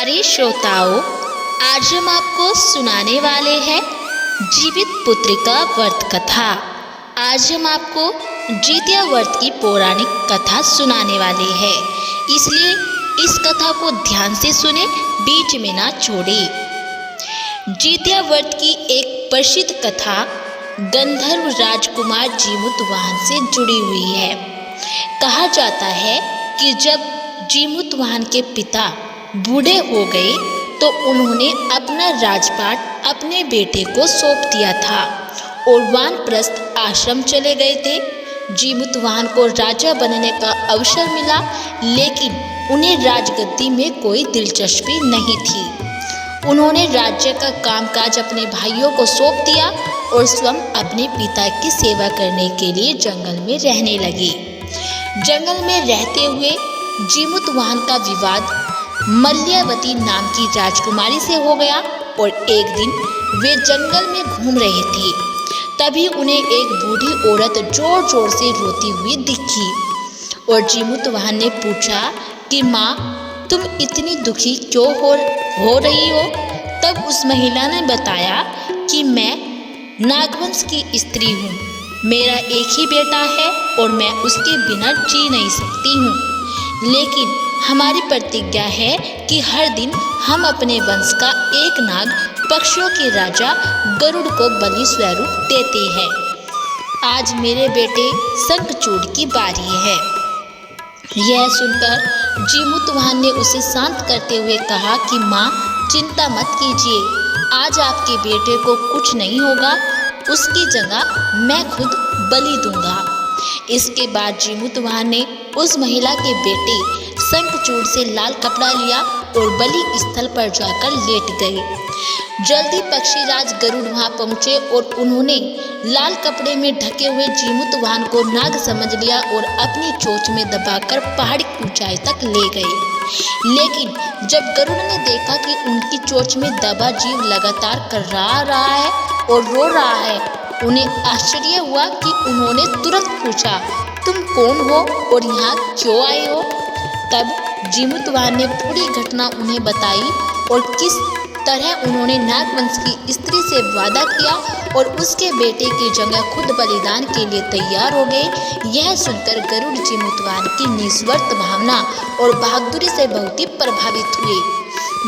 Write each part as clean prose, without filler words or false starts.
प्यारे श्रोताओं, आज हम आपको सुनाने वाले हैं जीवित पुत्र का व्रत कथा। आज हम आपको जितिया व्रत की पौराणिक कथा सुनाने वाले हैं, इसलिए इस कथा को ध्यान से सुने, बीच में ना छोड़े। जितिया व्रत की एक प्रसिद्ध कथा गंधर्व राजकुमार जीमूतवाहन से जुड़ी हुई है। कहा जाता है कि जब जीमूतवाहन के पिता बूढ़े हो गए तो उन्होंने अपना राजपाट अपने बेटे को सौंप दिया था और वानप्रस्थ आश्रम चले गए थे। जीमूतवाहन को राजा बनने का अवसर मिला, लेकिन उन्हें राजगद्दी में कोई दिलचस्पी नहीं थी। उन्होंने राज्य का कामकाज अपने भाइयों को सौंप दिया और स्वयं अपने पिता की सेवा करने के लिए जंगल में रहने लगे। जंगल में रहते हुए जीमूतवाहन का विवाद मल्यावती नाम की राजकुमारी से हो गया और एक दिन वे जंगल में घूम रहे थे। तभी उन्हें एक बूढ़ी औरत जोर जोर से रोती हुई दिखी और जीमूतवाहन ने पूछा कि माँ, तुम इतनी दुखी क्यों हो रही हो? तब उस महिला ने बताया कि मैं नागवंश की स्त्री हूँ, मेरा एक ही बेटा है और मैं उसके बिना जी नहीं सकती हूँ। लेकिन हमारी प्रतिज्ञा है कि हर दिन हम अपने वंश का एक नाग पक्षियों के राजा गरुड़ को बलि स्वरूप देते हैं। आज मेरे बेटे शंखचूड़ की बारी है। यह सुनकर जीमूतवाहन ने उसे शांत करते हुए कहा कि माँ, चिंता मत कीजिए, आज आपके बेटे को कुछ नहीं होगा, उसकी जगह मैं खुद बलि दूंगा। इसके बाद जीमूतवाहन ने उस महिला के बेटे शंखचूड़ से लाल कपड़ा लिया और बलि स्थल पर जाकर लेट गए। जल्दी पक्षीराज गरुड़ वहां पहुंचे और उन्होंने लाल कपड़े में ढके हुए जीमूतवाहन को नाग समझ लिया और अपनी चोंच में दबाकर पहाड़ी ऊंचाई तक ले गए। लेकिन जब गरुड़ ने देखा कि उनकी चोंच में दबा जीव लगातार कर्रा रहा है और रो रहा है, उन्हें आश्चर्य हुआ कि उन्होंने तुरंत पूछा, तुम कौन हो और यहाँ क्यों आए हो? तब जीमूतवाहन ने पूरी घटना उन्हें बताई और किस तरह उन्होंने नागवंश की स्त्री से वादा किया और उसके बेटे की जगह खुद बलिदान के लिए तैयार हो गए। यह सुनकर गरुड़ जीमूतवाहन की निस्वार्थ भावना और बहादुरी से बहुत ही प्रभावित हुए।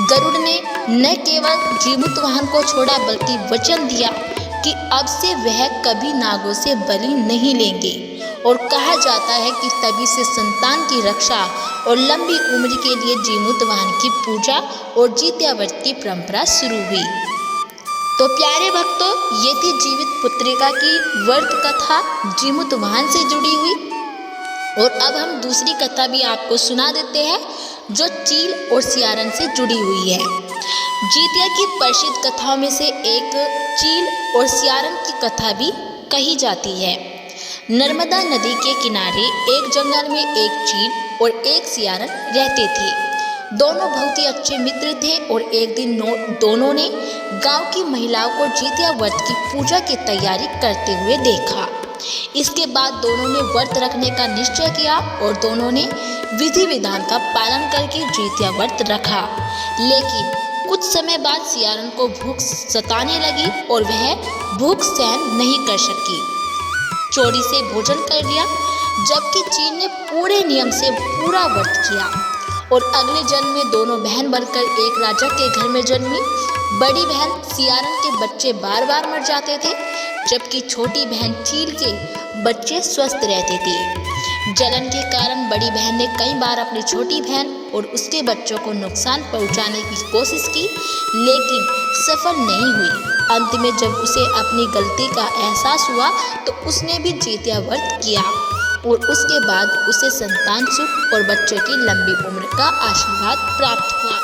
गरुड़ ने न केवल जीमूतवाहन को छोड़ा बल्कि वचन दिया कि अब से वह कभी नागों से बलि नहीं लेंगे और कहा जाता है कि तभी से संतान की रक्षा और लंबी उम्र के लिए जीमूतवाहन की पूजा और जितिया व्रत की परंपरा शुरू हुई। तो प्यारे भक्तों, ये थी जीवित पुत्रिका की व्रत कथा जीमूतवाहन से जुड़ी हुई। और अब हम दूसरी कथा भी आपको सुना देते हैं जो चील और सियारन से जुड़ी हुई है। जितिया की प्रसिद्ध कथाओं में से एक चील और सियारन की कथा भी कही जाती है। नर्मदा नदी के किनारे एक जंगल में एक चील और एक सियारन रहते थे। दोनों बहुत ही अच्छे मित्र थे और एक दिन दोनों ने गांव की महिलाओं को जितिया व्रत की पूजा की तैयारी करते हुए देखा। इसके बाद दोनों ने व्रत रखने का निश्चय किया और दोनों ने विधि विधान का पालन करके जितिया व्रत रखा। लेकिन कुछ समय बाद सियारन को भूख सताने लगी और वह भूख सहन नहीं कर सकी, चोरी से भोजन कर लिया। जबकि चील ने पूरे नियम से पूरा व्रत किया और अगले जन्म में दोनों बहन बनकर एक राजा के घर में जन्मी। बड़ी बहन सियारन के बच्चे बार बार मर जाते थे, जबकि छोटी बहन चील के बच्चे स्वस्थ रहते थे। जलन के कारण बड़ी बहन ने कई बार अपनी छोटी बहन और उसके बच्चों को नुकसान पहुंचाने की कोशिश की, लेकिन सफल नहीं हुई। अंत में जब उसे अपनी गलती का एहसास हुआ तो उसने भी जितिया व्रत किया और उसके बाद उसे संतान सुख और बच्चों की लंबी उम्र का आशीर्वाद प्राप्त हुआ।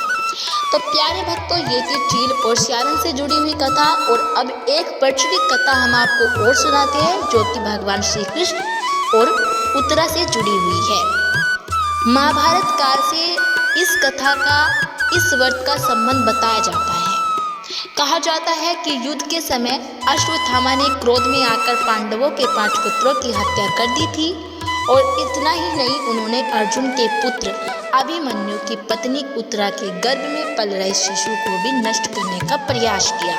तो प्यारे भक्तों, ये थी चील और सियारन से जुड़ी हुई कथा। और अब एक प्रचलित कथा हम आपको और सुनाते हैं जो कि भगवान श्री कृष्ण और उत्तरा से जुड़ी हुई है। महाभारत काल से इस कथा का इस व्रत का संबंध बताया जाता है। कहा जाता है कि युद्ध के समय अश्वत्थामा ने क्रोध में आकर पांडवों के 5 पुत्रों की हत्या कर दी थी और इतना ही नहीं, उन्होंने अर्जुन के पुत्र अभिमन्यु की पत्नी उत्तरा के गर्भ में पल रहे शिशु को भी नष्ट करने का प्रयास किया।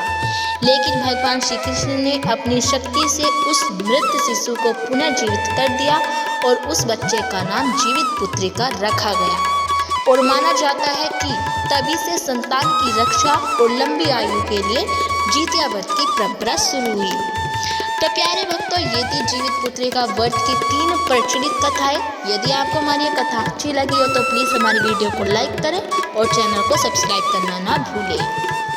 लेकिन भगवान श्री कृष्ण ने अपनी शक्ति से उस मृत शिशु को पुनः जीवित कर दिया और उस बच्चे का नाम जीवित पुत्रिका रखा गया। और माना जाता है कि तभी से संतान की रक्षा और लंबी आयु के लिए जितिया व्रत की परंपरा शुरू हुई। तो प्यारे भक्तों, ये थी जीवित पुत्रिका व्रत की 3 प्रचलित कथाएं। यदि आपको हमारी ये कथा अच्छी लगी हो तो प्लीज़ हमारी वीडियो को लाइक करें और चैनल को सब्सक्राइब करना ना भूलें।